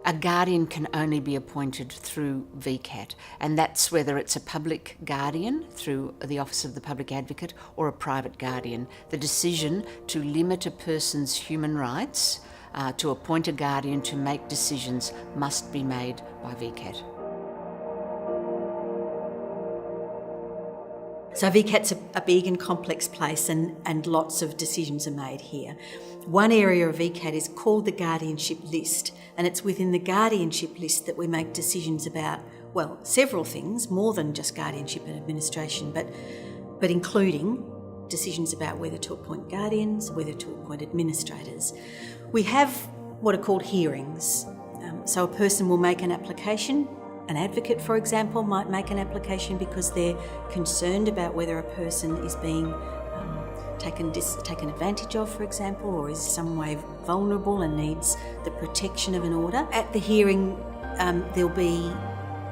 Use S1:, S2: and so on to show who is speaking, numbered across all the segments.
S1: A guardian can only be appointed through VCAT, and that's whether it's a public guardian through the Office of the Public Advocate or a private guardian. The decision to limit a person's human rights, to appoint a guardian to make decisions, must be made by VCAT.
S2: So VCAT's a big and complex place and lots of decisions are made here. One area of VCAT is called the Guardianship List, and it's within the Guardianship List that we make decisions about, well, several things, more than just Guardianship Administration, but including decisions about whether to appoint guardians, whether to appoint administrators. We have what are called hearings. So a person will make an application. An advocate, for example, might make an application because they're concerned about whether a person is being taken advantage of, for example, or is some way vulnerable and needs the protection of an order. At the hearing, there'll be,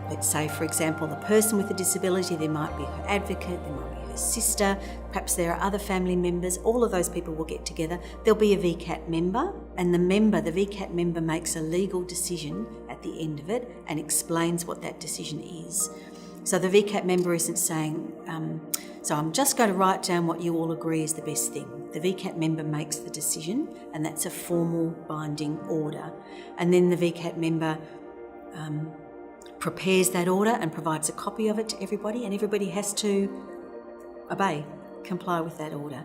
S2: let's say, for example, the person with a disability, there might be her advocate, there might be her sister, perhaps there are other family members. All of those people will get together. There'll be a VCAT member, and the VCAT member makes a legal decision at the end of it and explains what that decision is. So the VCAT member isn't saying, so I'm just going to write down what you all agree is the best thing. The VCAT member makes the decision, and that's a formal binding order. And then the VCAT member prepares that order and provides a copy of it to everybody, and everybody has to comply with that order.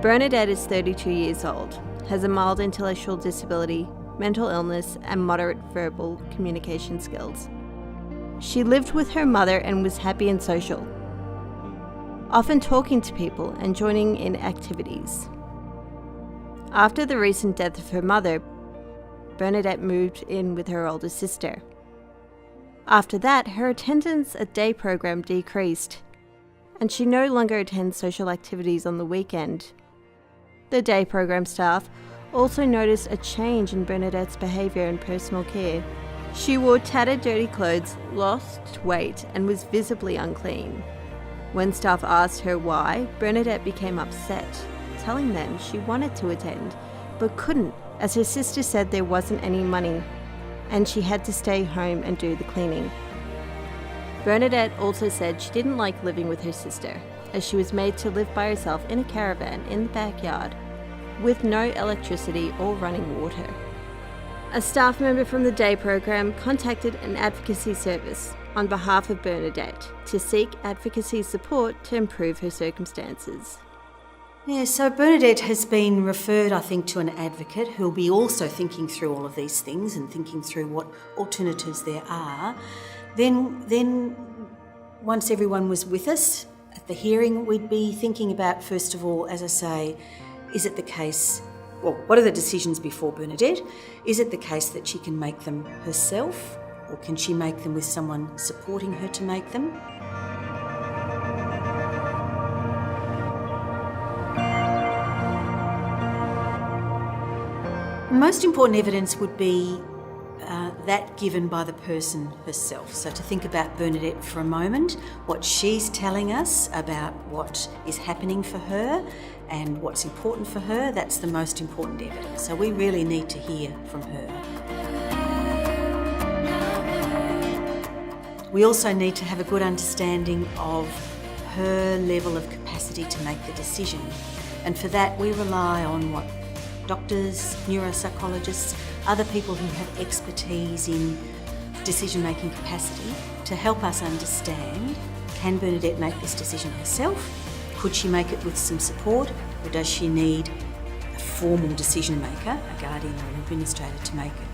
S3: Bernadette is 32 years old, has a mild intellectual disability, mental illness, and moderate verbal communication skills. She lived with her mother and was happy and social, often talking to people and joining in activities. After the recent death of her mother, Bernadette moved in with her older sister. After that, her attendance at day program decreased, and she no longer attends social activities on the weekend. The day program staff also noticed a change in Bernadette's behaviour and personal care. She wore tattered, dirty clothes, lost weight, and was visibly unclean. When staff asked her why, Bernadette became upset, telling them she wanted to attend, but couldn't, as her sister said there wasn't any money, and she had to stay home and do the cleaning. Bernadette also said she didn't like living with her sister, as she was made to live by herself in a caravan in the backyard, with no electricity or running water. A staff member from the day program contacted an advocacy service on behalf of Bernadette to seek advocacy support to improve her circumstances.
S2: Yeah, so Bernadette has been referred, I think, to an advocate who'll be also thinking through all of these things and thinking through what alternatives there are. Then once everyone was with us at the hearing, we'd be thinking about, first of all, as I say, is it the case, well, what are the decisions before Bernadette? Is it the case that she can make them herself, or can she make them with someone supporting her to make them? Most important evidence would be that given by the person herself. So to think about Bernadette for a moment, what she's telling us about what is happening for her and what's important for her, that's the most important evidence. So we really need to hear from her. We also need to have a good understanding of her level of capacity to make the decision. And for that, we rely on what doctors, neuropsychologists, other people who have expertise in decision-making capacity to help us understand, can Bernadette make this decision herself? Could she make it with some support? Or does she need a formal decision maker, a guardian or an administrator, to make it?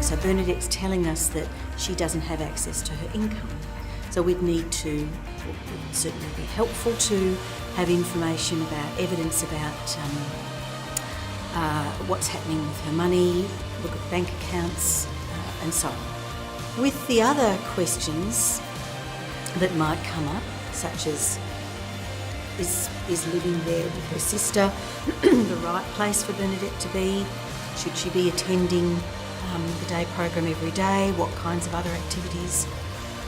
S2: So Bernadette's telling us that she doesn't have access to her income. So we'd need to, it would certainly be helpful to have information about, evidence about what's happening with her money, look at bank accounts, and so on. With the other questions that might come up, such as, is living there with her sister the right place for Bernadette to be? Should she be attending the day program every day? What kinds of other activities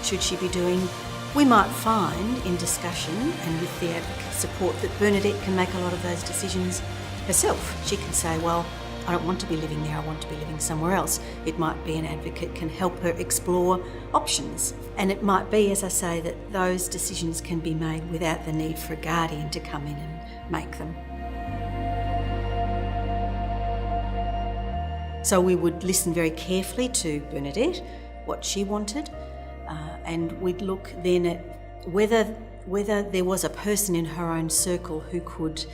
S2: should she be doing? We might find in discussion and with the advocate support that Bernadette can make a lot of those decisions herself. She can say, well, I don't want to be living there, I want to be living somewhere else. It might be an advocate can help her explore options. And it might be, as I say, that those decisions can be made without the need for a guardian to come in and make them. So we would listen very carefully to Bernadette, what she wanted, and we'd look then at whether there was a person in her own circle who could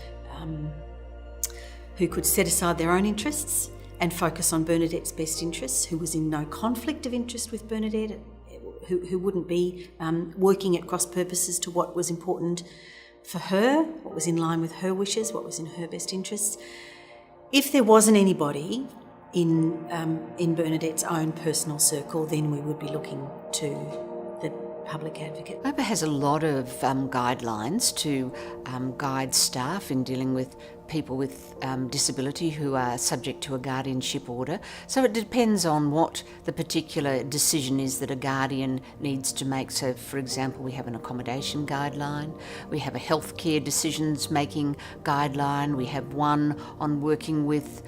S2: set aside their own interests and focus on Bernadette's best interests, who was in no conflict of interest with Bernadette, who wouldn't be working at cross purposes to what was important for her, what was in line with her wishes, what was in her best interests. If there wasn't anybody in Bernadette's own personal circle, then we would be looking to the public advocate.
S1: AOPA has a lot of guidelines to guide staff in dealing with people with disability who are subject to a guardianship order. So it depends on what the particular decision is that a guardian needs to make. So, for example, we have an accommodation guideline, we have a healthcare decisions making guideline, we have one on working with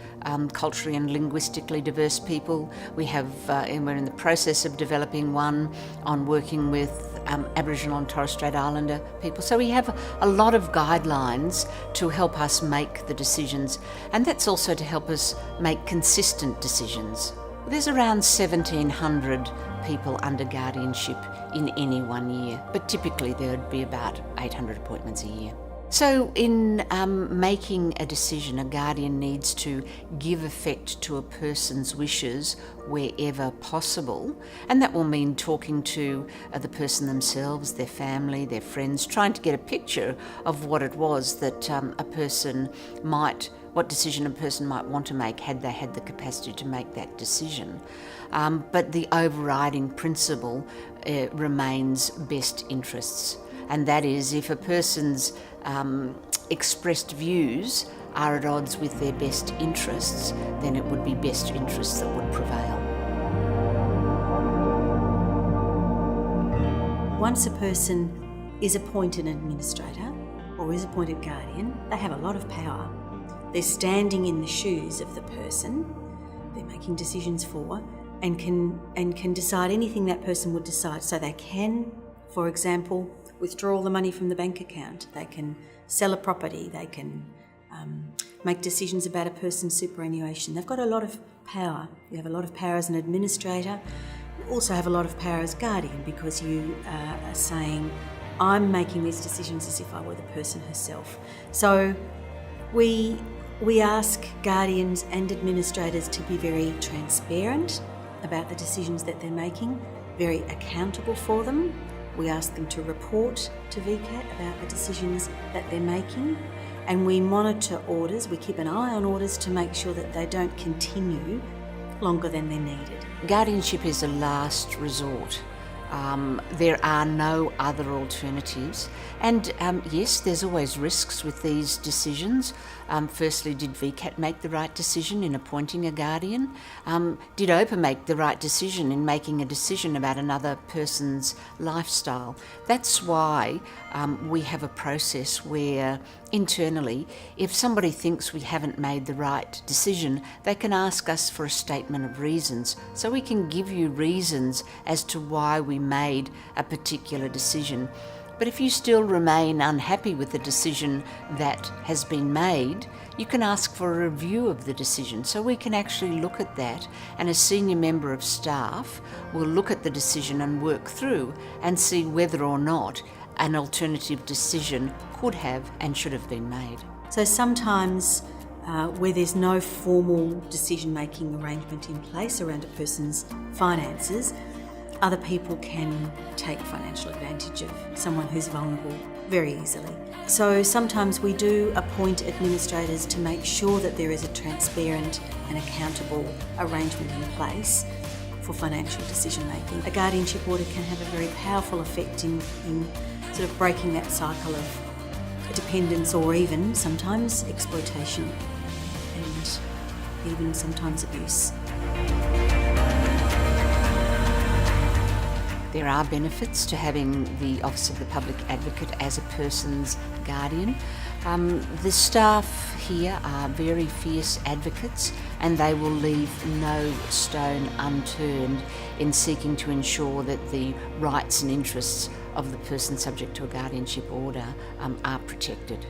S1: culturally and linguistically diverse people. We have, and we're in the process of developing one on working with Aboriginal and Torres Strait Islander people. So we have a lot of guidelines to help us make the decisions, and that's also to help us make consistent decisions. There's around 1,700 people under guardianship in any 1 year, but typically there would be about 800 appointments a year. So in making a decision, a guardian needs to give effect to a person's wishes wherever possible, and that will mean talking to the person themselves, their family, their friends, trying to get a picture of what it was that what decision a person might want to make had they had the capacity to make that decision. But the overriding principle remains best interests. And that is, if a person's expressed views are at odds with their best interests, then it would be best interests that would prevail.
S2: Once a person is appointed administrator or is appointed guardian, they have a lot of power. They're standing in the shoes of the person they're making decisions for, and can decide anything that person would decide. So they can, for example, withdraw all the money from the bank account. They can sell a property. They can make decisions about a person's superannuation. They've got a lot of power. You have a lot of power as an administrator. You also have a lot of power as guardian, because you are saying, I'm making these decisions as if I were the person herself. So we ask guardians and administrators to be very transparent about the decisions that they're making, very accountable for them. We ask them to report to VCAT about the decisions that they're making, and we monitor orders. We keep an eye on orders to make sure that they don't continue longer than they're needed.
S1: Guardianship is a last resort. There are no other alternatives. And yes, there's always risks with these decisions. Firstly, did VCAT make the right decision in appointing a guardian? Did AOPA make the right decision in making a decision about another person's lifestyle? That's why we have a process where internally, if somebody thinks we haven't made the right decision, they can ask us for a statement of reasons. So we can give you reasons as to why we made a particular decision. But if you still remain unhappy with the decision that has been made, you can ask for a review of the decision. So we can actually look at that, and a senior member of staff will look at the decision and work through and see whether or not an alternative decision could have and should have been made.
S2: So sometimes where there's no formal decision-making arrangement in place around a person's finances, other people can take financial advantage of someone who's vulnerable very easily. So sometimes we do appoint administrators to make sure that there is a transparent and accountable arrangement in place for financial decision making. A guardianship order can have a very powerful effect in sort of breaking that cycle of dependence, or even sometimes exploitation and even sometimes abuse.
S1: There are benefits to having the Office of the Public Advocate as a person's guardian. The staff here are very fierce advocates, and they will leave no stone unturned in seeking to ensure that the rights and interests of the person subject to a guardianship order are protected.